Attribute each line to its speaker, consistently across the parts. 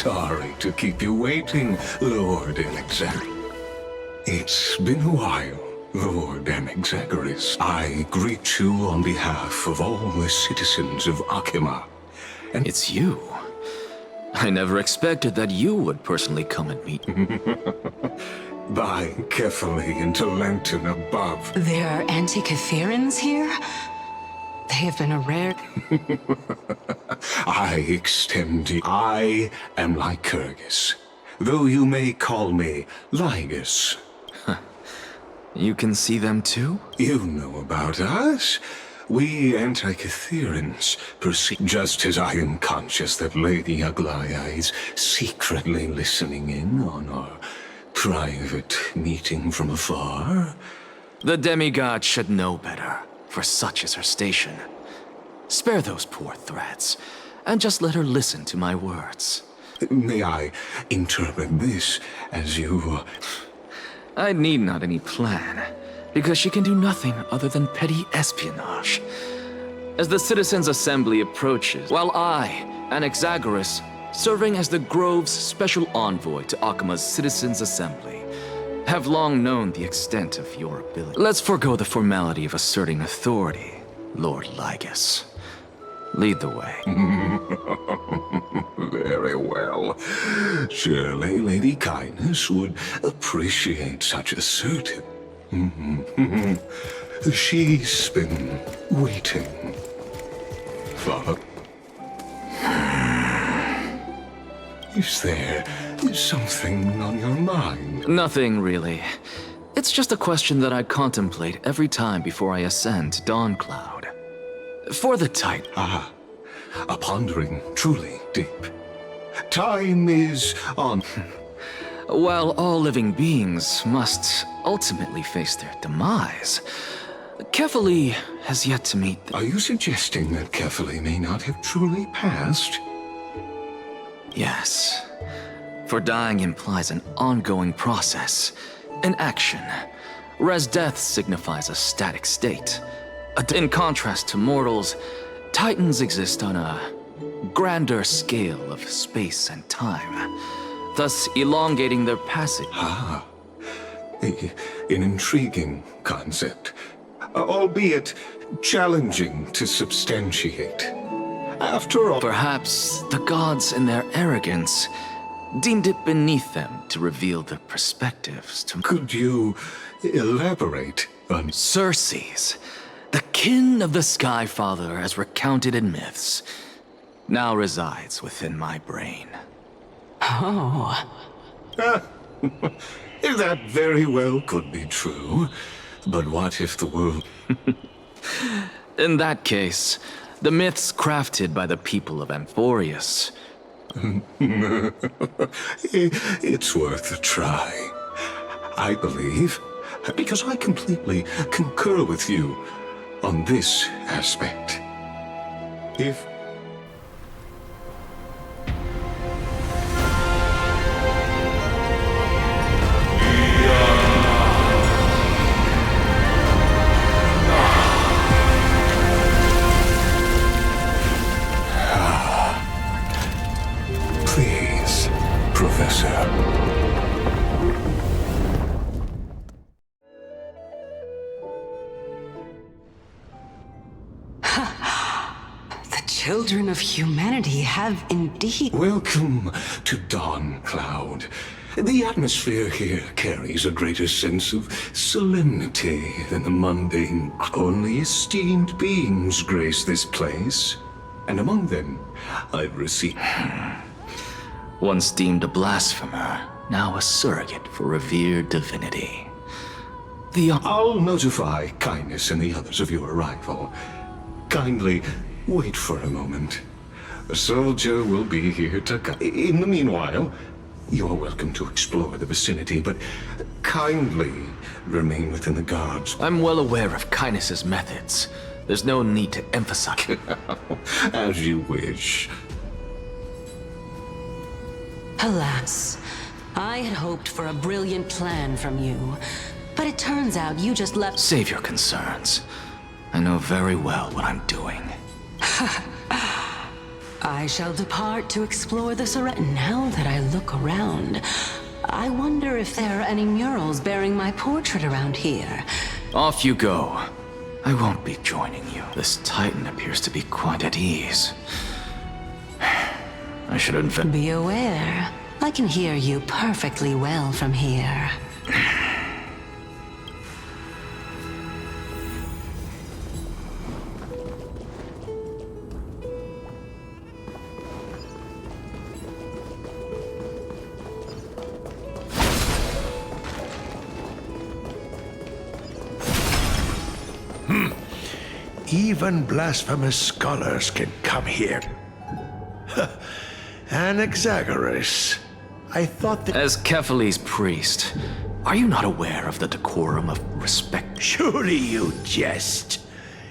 Speaker 1: sorry to keep you waiting, Lord Enexagoras. It's been a while, Lord Enexagoras. I greet you on behalf of all the citizens of Akima. And
Speaker 2: It's you. I never expected that you would personally come and meet me.
Speaker 1: bowing carefully into lantern above.
Speaker 3: There are Antikytherans here? They have been a rare...
Speaker 1: I extend you. I am Lycurgus, though you may call me Lygus.
Speaker 2: You can see them too?
Speaker 1: You know about us. We Antikytherans proceed just as I am conscious that Lady Aglaya is secretly listening in on our private meeting from afar.
Speaker 2: The demigod should know better, for such is her station. Spare those poor threats, and just let her listen to my words.
Speaker 1: May I interpret this as you...
Speaker 2: I need not any plan, because she can do nothing other than petty espionage. As the Citizens' Assembly approaches, while I, Enexagoras, serving as the Grove's special envoy to Akima's Citizens' Assembly, have long known the extent of your ability. Let's forego the formality of asserting authority, Lord Lygus. Lead the way.
Speaker 1: Very well. Surely Lady Kindness would appreciate such assertive. She's been waiting for... Is there something on your mind?
Speaker 2: Nothing, really. It's just a question that I contemplate every time before I ascend to Dawn Cloud. For the Titan.
Speaker 1: Ah, a pondering truly deep. Time is on.
Speaker 2: While all living beings must ultimately face their demise, Kefali has yet to meet
Speaker 1: Are you suggesting that Kefali may not have truly passed?
Speaker 2: Yes. For dying implies an ongoing process, an action, whereas death signifies a static state. In contrast to mortals, Titans exist on a grander scale of space and time, thus elongating their passage.
Speaker 1: Ah, an intriguing concept, albeit challenging to substantiate. After all...
Speaker 2: Perhaps the gods, in their arrogance, deemed it beneath them to reveal their perspectives to...
Speaker 1: Could you elaborate on...
Speaker 2: Circes, the kin of the Skyfather as recounted in myths, now resides within my brain.
Speaker 3: Oh.
Speaker 1: That very well could be true. But what if the world...
Speaker 2: In that case, the myths crafted by the people of Amphorius.
Speaker 1: It's worth a try. I believe, because I completely concur with you on this aspect. If... Please, Professor.
Speaker 3: The children of humanity have indeed...
Speaker 1: Welcome to Dawn Cloud. The atmosphere here carries a greater sense of solemnity than the mundane. Only esteemed beings grace this place, and among them, I've received...
Speaker 2: Once deemed a blasphemer, now a surrogate for revered divinity.
Speaker 1: I'll notify Kindness and the others of your arrival. Kindly wait for a moment. A soldier will be here to... In the meanwhile, you're welcome to explore the vicinity, but kindly remain within the guards.
Speaker 2: I'm well aware of Kindness's methods. There's no need to emphasize.
Speaker 1: As you wish.
Speaker 3: Alas, I had hoped for a brilliant plan from you, but it turns out you just left...
Speaker 2: Save your concerns. I know very well what I'm doing.
Speaker 3: I shall depart to explore the surrender. Now that I look around, I wonder if there are any murals bearing my portrait around here.
Speaker 2: Off you go. I won't be joining you. This Titan appears to be quite at ease. I should invent.
Speaker 3: Be aware, I can hear you perfectly well from here.
Speaker 4: Even blasphemous scholars can come here. Anaxagoras. I thought that...
Speaker 2: As Kephales's priest, are you not aware of the decorum of respect?
Speaker 4: Surely you jest.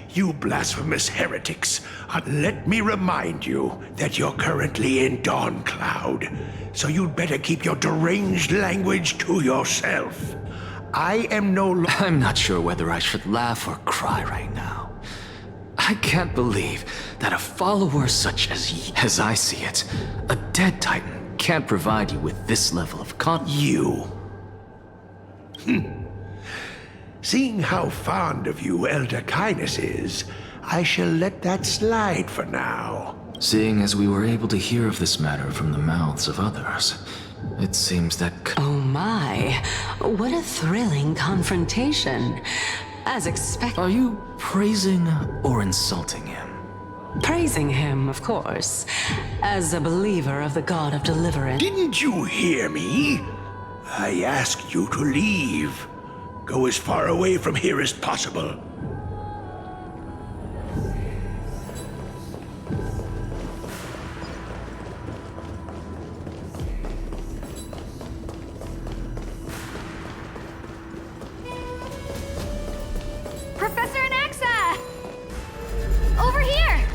Speaker 4: You blasphemous heretics. Let me remind you that you're currently in Dawn Cloud. So you'd better keep your deranged language to yourself. I am no longer...
Speaker 2: I'm not sure whether I should laugh or cry right now. I can't believe that a follower such as I see it, a dead Titan, can't provide you with this level of
Speaker 4: You. Seeing how fond of you Elder Kindness is, I shall let that slide for now.
Speaker 2: Seeing as we were able to hear of this matter from the mouths of others, it seems that...
Speaker 3: Oh my, what a thrilling confrontation. As expected.
Speaker 2: Are you praising or insulting him?
Speaker 3: Praising him, of course, as a believer of the God of Deliverance.
Speaker 4: Didn't you hear me? I asked you to leave. Go as far away from here as possible.
Speaker 5: Professor Anaxa! Over here!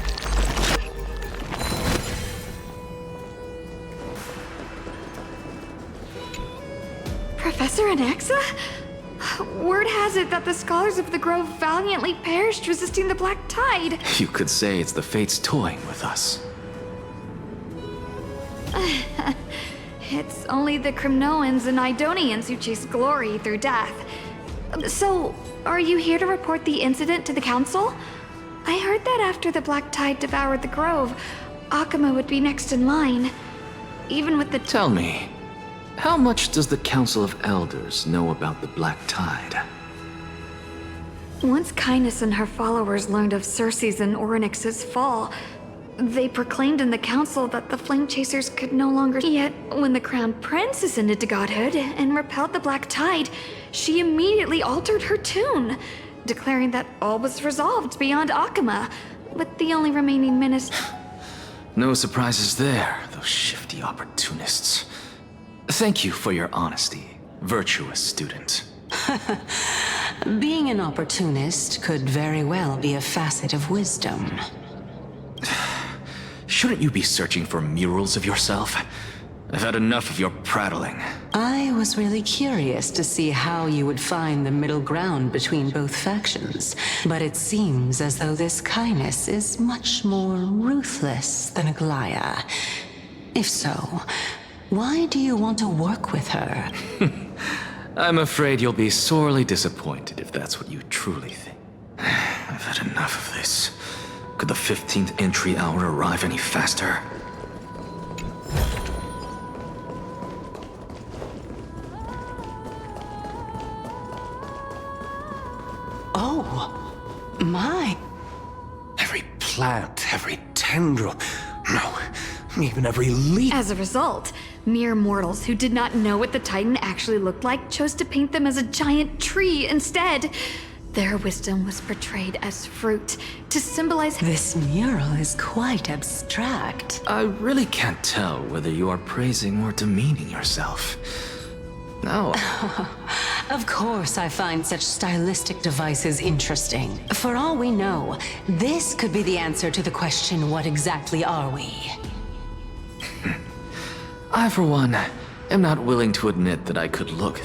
Speaker 5: Professor Anaxa? Word has it that the scholars of the Grove valiantly perished resisting the Black Tide.
Speaker 2: You could say it's the fates toying with us.
Speaker 5: It's only the Crimnoans and Idonians who chase glory through death. So, are you here to report the incident to the Council? I heard that after the Black Tide devoured the Grove, Akuma would be next in line. Even with the...
Speaker 2: Tell me, how much does the Council of Elders know about the Black Tide?
Speaker 5: Once Kindness and her followers learned of Circe's and Orynyx's fall, they proclaimed in the council that the Flame Chasers could no longer... Yet, when the Crown Prince ascended to godhood and repelled the Black Tide, she immediately altered her tune, declaring that all was resolved beyond Akuma, with the only remaining minister...
Speaker 2: No surprises there, those shifty opportunists. Thank you for your honesty, virtuous student.
Speaker 3: Being an opportunist could very well be a facet of wisdom.
Speaker 2: Shouldn't you be searching for murals of yourself? I've had enough of your prattling.
Speaker 3: I was really curious to see how you would find the middle ground between both factions, but it seems as though this Kindness is much more ruthless than Aglaya. If so, why do you want to work with her?
Speaker 2: I'm afraid you'll be sorely disappointed if that's what you truly think. I've had enough of this. Could the 15th entry hour arrive any faster?
Speaker 3: Oh, my.
Speaker 6: Every plant, every tendril, no, even every leaf.
Speaker 5: As a result, mere mortals who did not know what the Titan actually looked like chose to paint them as a giant tree instead. Their wisdom was portrayed as fruit, to symbolize...
Speaker 3: This mural is quite abstract.
Speaker 2: I really can't tell whether you are praising or demeaning yourself. No.
Speaker 3: Of course I find such stylistic devices interesting. For all we know, this could be the answer to the question, what exactly are we?
Speaker 2: I, for one, am not willing to admit that I could look...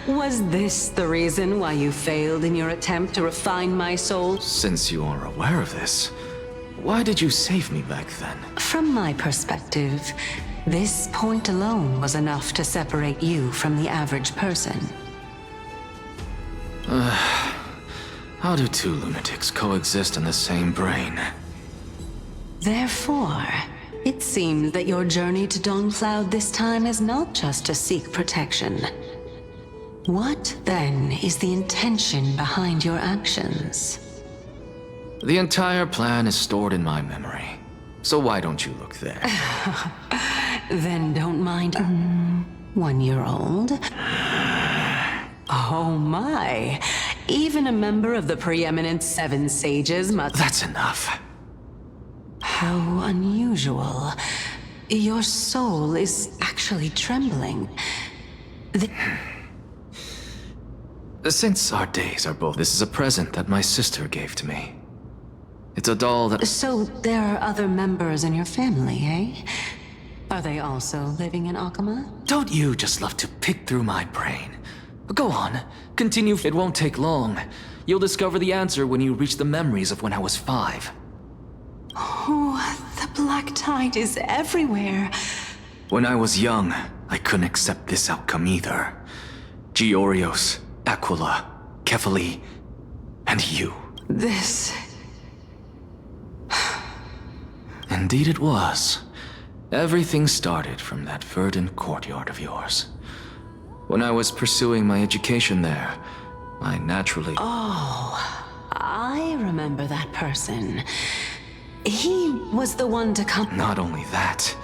Speaker 3: Was this the reason why you failed in your attempt to refine my soul?
Speaker 2: Since you are aware of this, Why did you save me back then?
Speaker 3: From my perspective, this point alone was enough to separate you from the average person.
Speaker 2: How do two lunatics coexist in the same brain?
Speaker 3: Therefore, it seems that your journey to Dawncloud this time is not just to seek protection. What, then, is the intention behind your actions?
Speaker 2: The entire plan is stored in my memory. So why don't you look there?
Speaker 3: Then don't mind 1-year-old. Oh my! Even a member of the preeminent 7 sages must—
Speaker 2: That's enough.
Speaker 3: How unusual. Your soul is actually trembling.
Speaker 2: Since our days are both, this is a present that my sister gave to me. It's a doll that—
Speaker 3: So there are other members in your family, eh? Are they also living in Akama?
Speaker 2: Don't you just love to pick through my brain? Go on, continue. It won't take long. You'll discover the answer when you reach the memories of when I was 5.
Speaker 3: Oh, the black tide is everywhere.
Speaker 2: When I was young, I couldn't accept this outcome either. Georios, Aquila, Kefali, and you.
Speaker 3: This...
Speaker 2: Indeed it was. Everything started from that verdant courtyard of yours. When I was pursuing my education there, I naturally—
Speaker 3: Oh, I remember that person. He was the one to come—
Speaker 2: Not only that,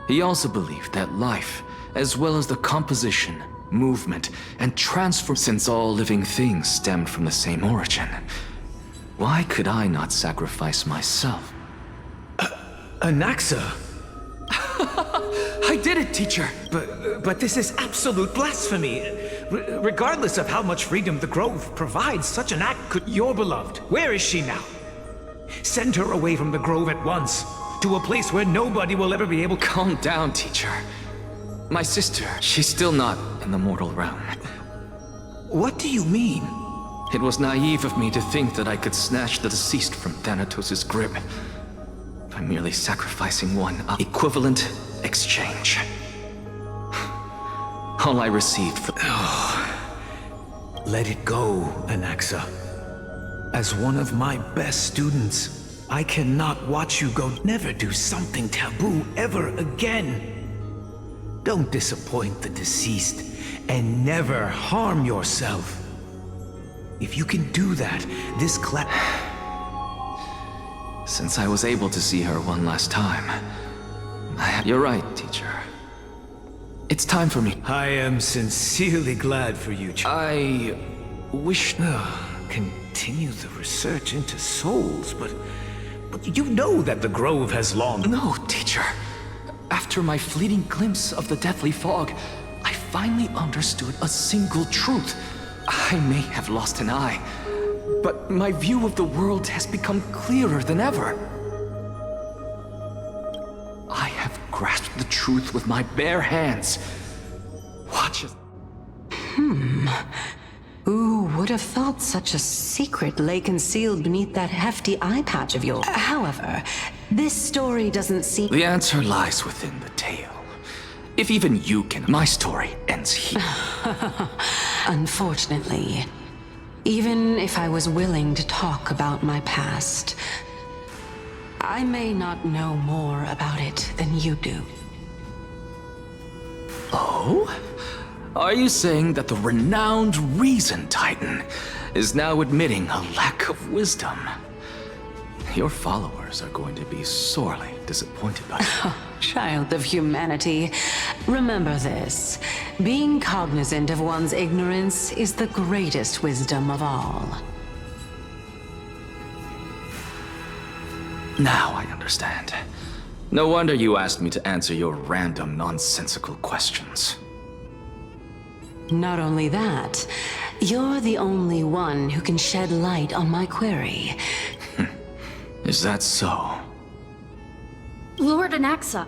Speaker 2: he also believed that life, as well as the composition, movement, and transfer, since all living things stemmed from the same origin, why could I not sacrifice myself?
Speaker 7: Anaxa?
Speaker 2: I did it, teacher!
Speaker 7: But this is absolute blasphemy. Regardless of how much freedom the Grove provides, such an act could— Your beloved, where is she now? Send her away from the Grove at once, to a place where nobody will ever be able—
Speaker 2: Calm down, teacher. My sister, she's still not in the mortal realm.
Speaker 7: What do you mean?
Speaker 2: It was naive of me to think that I could snatch the deceased from Thanatos' grip by merely sacrificing one equivalent exchange. All I received for—
Speaker 7: Let it go, Anaxa. As one of my best students, I cannot watch you go. Never do something taboo ever again. Don't disappoint the deceased, and never harm yourself. If you can do that, this class—
Speaker 2: Since I was able to see her one last time, You're right, teacher. It's time for me.
Speaker 7: I am sincerely glad for you,
Speaker 2: I wish...
Speaker 7: Continue the research into souls, but you know that the Grove has long...
Speaker 2: No, teacher. After my fleeting glimpse of the deathly fog, I finally understood a single truth. I may have lost an eye, but my view of the world has become clearer than ever. I have grasped the truth with my bare hands. Watch as...
Speaker 3: Who would have thought such a secret lay concealed beneath that hefty eye patch of yours? However, this story doesn't seem...
Speaker 2: The answer lies within the tale. If even you can... My story ends here.
Speaker 3: Unfortunately, even if I was willing to talk about my past, I may not know more about it than you do.
Speaker 2: Oh? Are you saying that the renowned Reason Titan is now admitting a lack of wisdom? Your followers are going to be sorely disappointed by you.
Speaker 3: Child of humanity, remember this. Being cognizant of one's ignorance is the greatest wisdom of all.
Speaker 2: Now I understand. No wonder you asked me to answer your random, nonsensical questions.
Speaker 3: Not only that, you're the only one who can shed light on my query.
Speaker 2: Is that so?
Speaker 8: Lord Anaxa.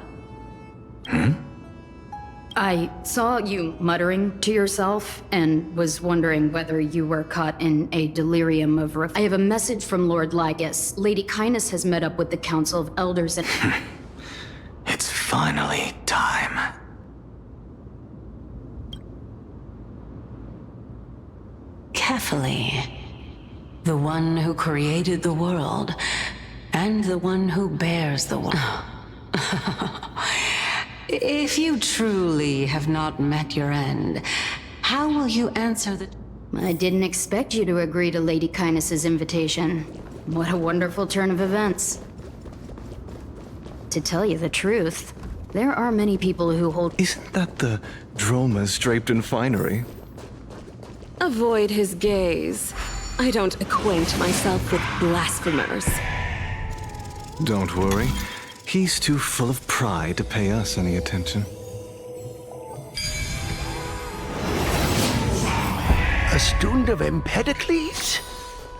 Speaker 8: I saw you muttering to yourself and was wondering whether you were caught in a delirium of I have a message from Lord Lygus. Lady Kindness has met up with the Council of Elders and...
Speaker 2: It's finally time.
Speaker 3: Carefully. The one who created the world, and the one who bears the world. If you truly have not met your end, how will you answer the...
Speaker 8: I didn't expect you to agree to Lady Kindness's invitation. What a wonderful turn of events. To tell you the truth, there are many people who hold...
Speaker 6: Isn't that the dromas draped in finery?
Speaker 9: Avoid his gaze. I don't acquaint myself with blasphemers.
Speaker 6: Don't worry. He's too full of pride to pay us any attention.
Speaker 4: A student of Empedocles?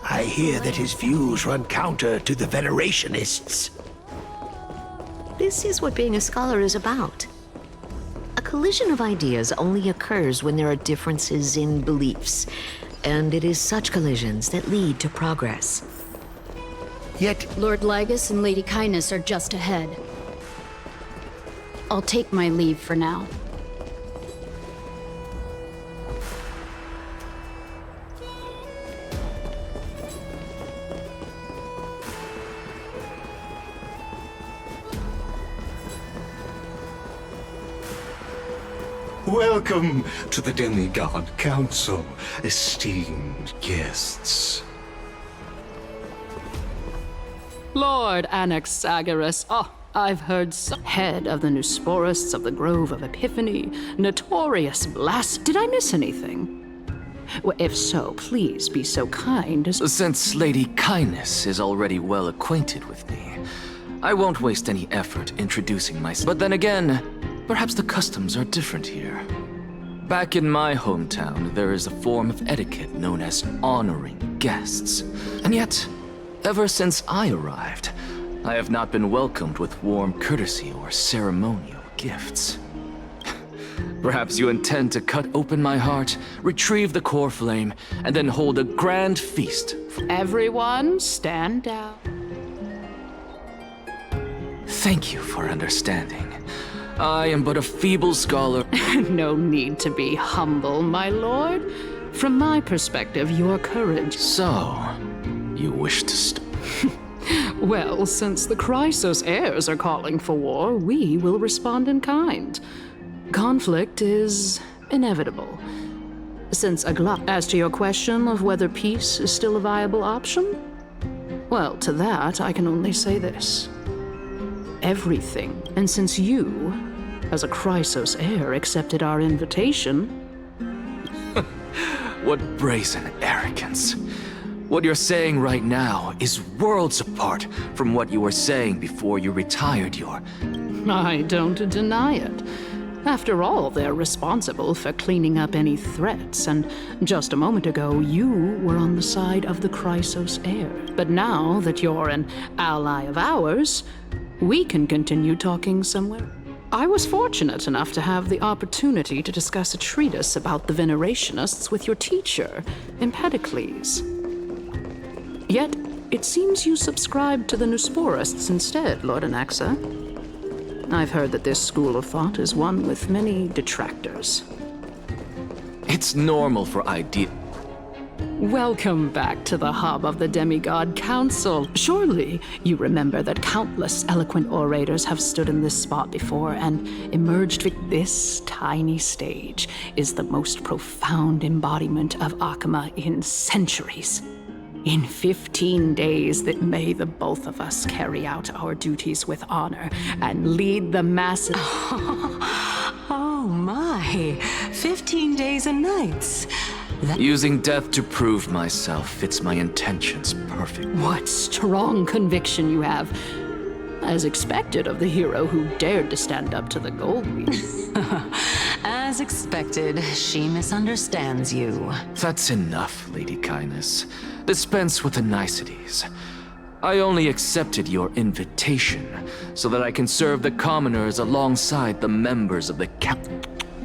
Speaker 4: I hear that his views run counter to the Venerationists.
Speaker 10: This is what being a scholar is about. A collision of ideas only occurs when there are differences in beliefs, and it is such collisions that lead to progress.
Speaker 4: Yet,
Speaker 8: Lord Lygus and Lady Kindness are just ahead. I'll take my leave for now.
Speaker 1: Welcome to the Demigod Council, esteemed guests.
Speaker 11: Lord Anaxagoras, I've heard head of the Nusporists of the Grove of Epiphany, notorious blast. Did I miss anything? Well, if so, please be so kind as...
Speaker 2: Since Lady Kindness is already well acquainted with me, I won't waste any effort introducing myself. But then again, perhaps the customs are different here. Back in my hometown, there is a form of etiquette known as honoring guests. And yet, ever since I arrived, I have not been welcomed with warm courtesy or ceremonial gifts. Perhaps you intend to cut open my heart, retrieve the core flame, and then hold a grand feast.
Speaker 11: Everyone, stand down.
Speaker 2: Thank you for understanding. I am but a feeble scholar.
Speaker 11: No need to be humble, my lord. From my perspective, your courage...
Speaker 2: So, you wish to
Speaker 11: Well, since the Chrysos heirs are calling for war, we will respond in kind. Conflict is inevitable. As to your question of whether peace is still a viable option, well, to that I can only say this. Everything, and since you, as a Chrysos heir, accepted our invitation...
Speaker 2: What brazen arrogance. What you're saying right now is worlds apart from what you were saying before you retired your...
Speaker 11: I don't deny it. After all, they're responsible for cleaning up any threats, and just a moment ago, you were on the side of the Chrysos heir. But now that you're an ally of ours, we can continue talking somewhere. I was fortunate enough to have the opportunity to discuss a treatise about the Venerationists with your teacher, Empedocles. Yet, it seems you subscribed to the Nusporists instead, Lord Anaxa. I've heard that this school of thought is one with many detractors.
Speaker 2: It's normal for
Speaker 11: Welcome back to the hub of the Demigod Council. Surely you remember that countless eloquent orators have stood in this spot before and emerged with this tiny stage is the most profound embodiment of Akama in centuries. In 15 days that may the both of us carry out our duties with honor and lead the masses...
Speaker 3: Oh my, 15 days and nights.
Speaker 2: Using death to prove myself fits my intentions perfectly.
Speaker 11: What strong conviction you have. As expected of the hero who dared to stand up to the gold leaf.
Speaker 3: As expected, she misunderstands you.
Speaker 2: That's enough, Lady Kindness. Dispense with the niceties. I only accepted your invitation so that I can serve the commoners alongside the members of the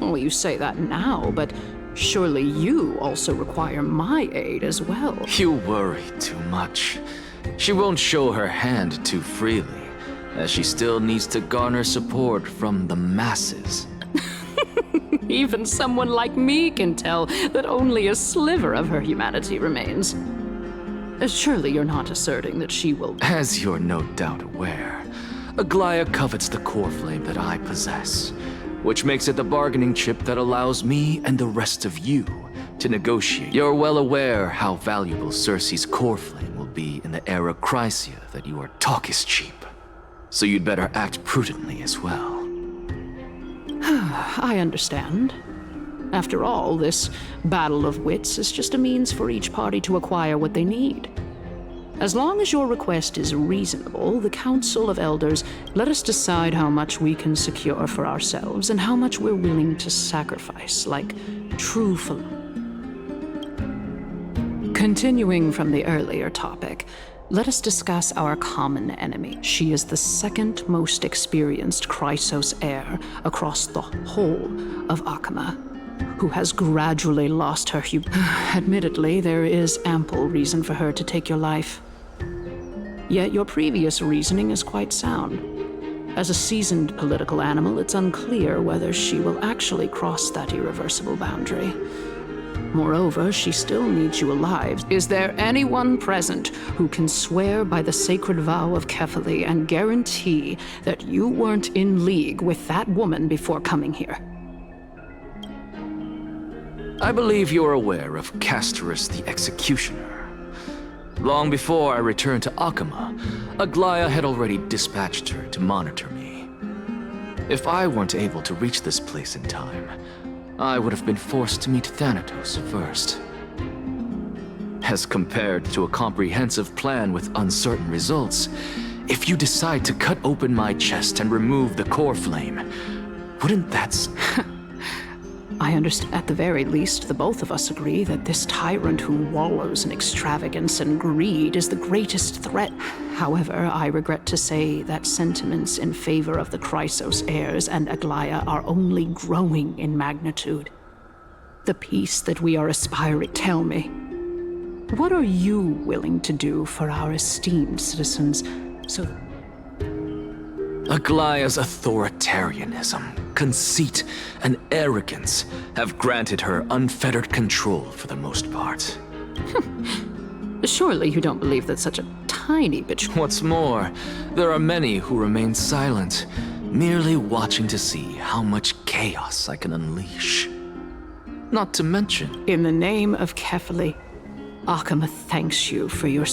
Speaker 11: Well, you say that now, but surely you also require my aid as well.
Speaker 2: You worry too much. She won't show her hand too freely, as she still needs to garner support from the masses.
Speaker 11: Even someone like me can tell that only a sliver of her humanity remains. Surely you're not asserting that she will...
Speaker 2: As you're no doubt aware, Aglaya covets the core flame that I possess, which makes it the bargaining chip that allows me and the rest of you to negotiate. You're well aware how valuable Cersei's core flame will be in the era Chrysia that your talk is cheap. So you'd better act prudently as well.
Speaker 11: I understand. After all, this battle of wits is just a means for each party to acquire what they need. As long as your request is reasonable, the Council of Elders let us decide how much we can secure for ourselves and how much we're willing to sacrifice, like true Falun. Continuing from the earlier topic, let us discuss our common enemy. She is the second most experienced Chrysos heir across the whole of Akama, who has gradually lost her Admittedly, there is ample reason for her to take your life. Yet your previous reasoning is quite sound. As a seasoned political animal, it's unclear whether she will actually cross that irreversible boundary. Moreover, she still needs you alive. Is there anyone present who can swear by the sacred vow of Kefali and guarantee that you weren't in league with that woman before coming here?
Speaker 2: I believe you're aware of Castorus the Executioner. Long before I returned to Akama, Aglaya had already dispatched her to monitor me. If I weren't able to reach this place in time, I would have been forced to meet Thanatos first. As compared to a comprehensive plan with uncertain results, if you decide to cut open my chest and remove the core flame, wouldn't that...
Speaker 11: I understand. At the very least, the both of us agree that this tyrant who wallows in extravagance and greed is the greatest threat. However, I regret to say that sentiments in favor of the Chrysos heirs and Aglaya are only growing in magnitude. The peace that we are aspiring... Tell me, what are you willing to do for our esteemed citizens so...
Speaker 2: Aglaya's authoritarianism, conceit, and arrogance have granted her unfettered control for the most part.
Speaker 11: Surely you don't believe that such a tiny bitch...
Speaker 2: What's more, there are many who remain silent, merely watching to see how much chaos I can unleash. Not to mention...
Speaker 11: In the name of Kefali, Akama thanks you for your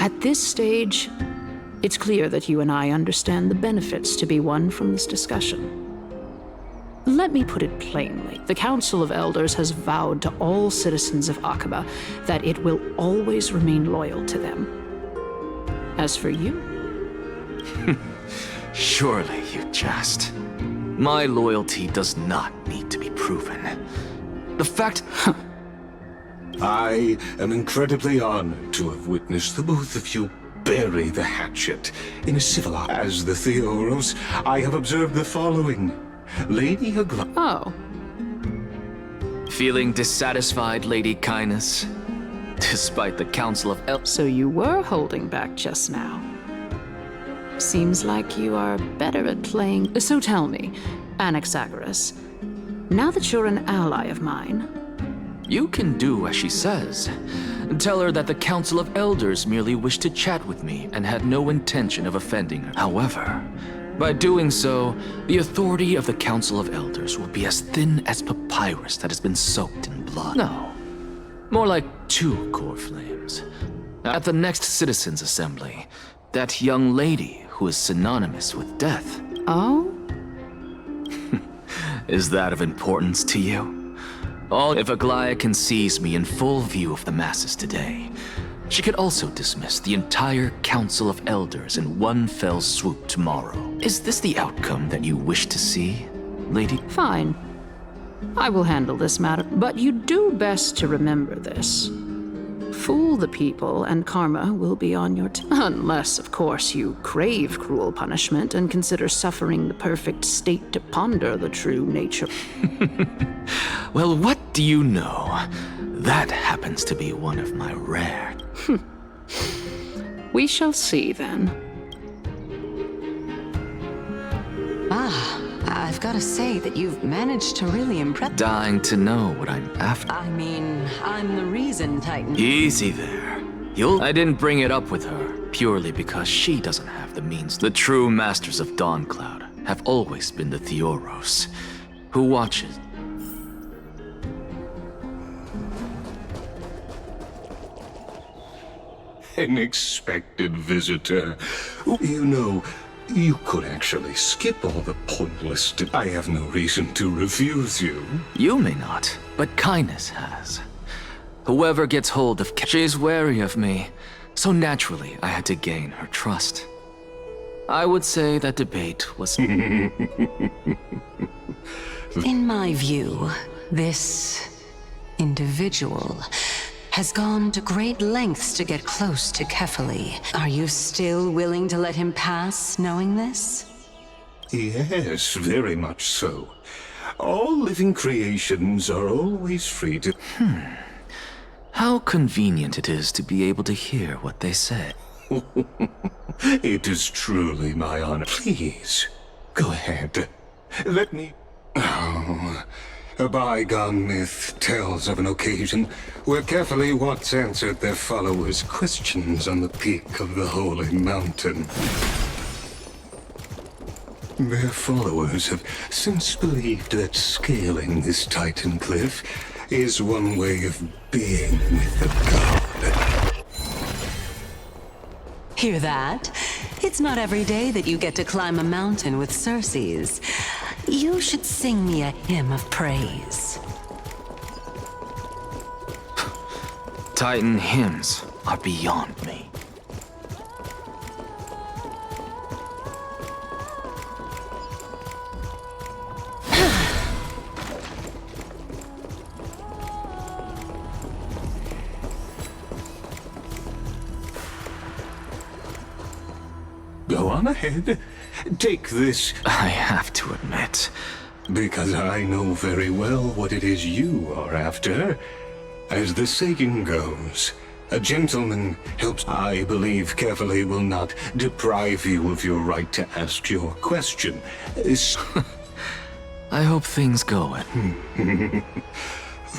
Speaker 11: At this stage, it's clear that you and I understand the benefits to be won from this discussion. Let me put it plainly. The Council of Elders has vowed to all citizens of Akaba that it will always remain loyal to them. As for you...
Speaker 2: Surely you jest. My loyalty does not need to be proven. The fact...
Speaker 1: I am incredibly honored to have witnessed the both of you bury the hatchet in a civilized... As the Theoros, I have observed the following. Lady Aglaya...
Speaker 11: Oh.
Speaker 2: Feeling dissatisfied, Lady Kindness? Despite the Council of Elders...
Speaker 11: So you were holding back just now. Seems like you are better at playing... So tell me, Anaxagoras, now that you're an ally of mine...
Speaker 2: You can do as she says. Tell her that the Council of Elders merely wished to chat with me and had no intention of offending her. However, by doing so, the authority of the Council of Elders will be as thin as papyrus that has been soaked in blood. No, more like 2 core flames. At the next Citizens' Assembly, that young lady who is synonymous with death.
Speaker 11: Oh?
Speaker 2: Is that of importance to you? If Aglaya can seize me in full view of the masses today, she could also dismiss the entire Council of Elders in one fell swoop tomorrow. Is this the outcome that you wish to see, Lady?
Speaker 11: Fine. I will handle this matter, but you do best to remember this. Fool the people, and karma will be on your unless, of course, you crave cruel punishment and consider suffering the perfect state to ponder the true nature.
Speaker 2: Well, what do you know? That happens to be one of my rare.
Speaker 11: We shall see, then.
Speaker 3: I've got to say that you've managed to really impress.
Speaker 2: Dying to know what I'm after.
Speaker 3: I mean, I'm the reason, Titan.
Speaker 2: Easy there. I didn't bring it up with her, purely because she doesn't have the means. The true masters of Dawncloud have always been the Theoros, who watches.
Speaker 1: An expected visitor. You know, you could actually skip all the pointless. I have no reason to refuse you.
Speaker 2: You may not, but kindness has. Whoever gets hold of she's wary of me, so naturally I had to gain her trust. I would say that debate was...
Speaker 3: In my view, this individual has gone to great lengths to get close to Kefali. Are you still willing to let him pass, knowing this?
Speaker 1: Yes, very much so. All living creations are always free to...
Speaker 2: How convenient it is to be able to hear what they say.
Speaker 1: It is truly my honor. Please, go ahead. Let me... Oh, a bygone myth tells of an occasion where Kefali once answered their followers' questions on the peak of the holy mountain. Their followers have since believed that scaling this Titan cliff is one way of being with the god.
Speaker 3: Hear that? It's not every day that you get to climb a mountain with Circes. You should sing me a hymn of praise.
Speaker 2: Titan hymns are beyond me.
Speaker 1: Go on ahead. Take this.
Speaker 2: I have to admit.
Speaker 1: Because I know very well what it is you are after. As the saying goes, a gentleman helps. I believe Kefali will not deprive you of your right to ask your question.
Speaker 2: I hope things go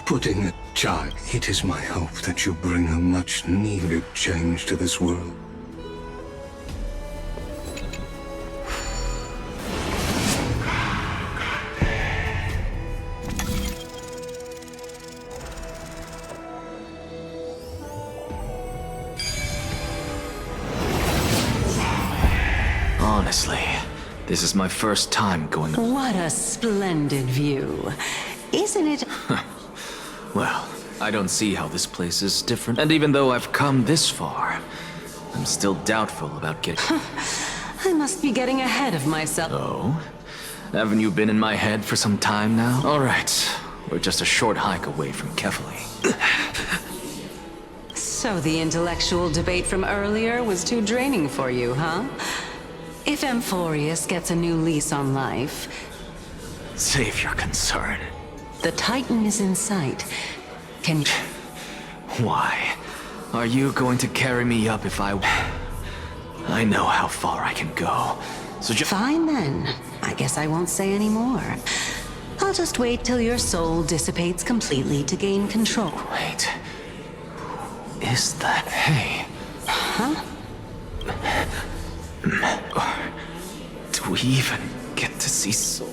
Speaker 1: Putting a child, it is my hope that you bring a much-needed change to this world.
Speaker 2: Honestly, this is my first time going...
Speaker 3: What a splendid view. Isn't it?
Speaker 2: Well, I don't see how this place is different. And even though I've come this far, I'm still doubtful about getting...
Speaker 3: I must be getting ahead of myself.
Speaker 2: Oh? Haven't you been in my head for some time now? All right, we're just a short hike away from Kefali.
Speaker 3: So the intellectual debate from earlier was too draining for you, huh? If Amphorius gets a new lease on life...
Speaker 2: Save your concern.
Speaker 3: The Titan is in sight. Can you...
Speaker 2: Why? Are you going to carry me up if I know how far I can go. So just...
Speaker 3: Fine then. I guess I won't say any more. I'll just wait till your soul dissipates completely to gain control.
Speaker 2: Wait. Is that... Hey.
Speaker 3: Huh?
Speaker 2: Do we even get to see soul?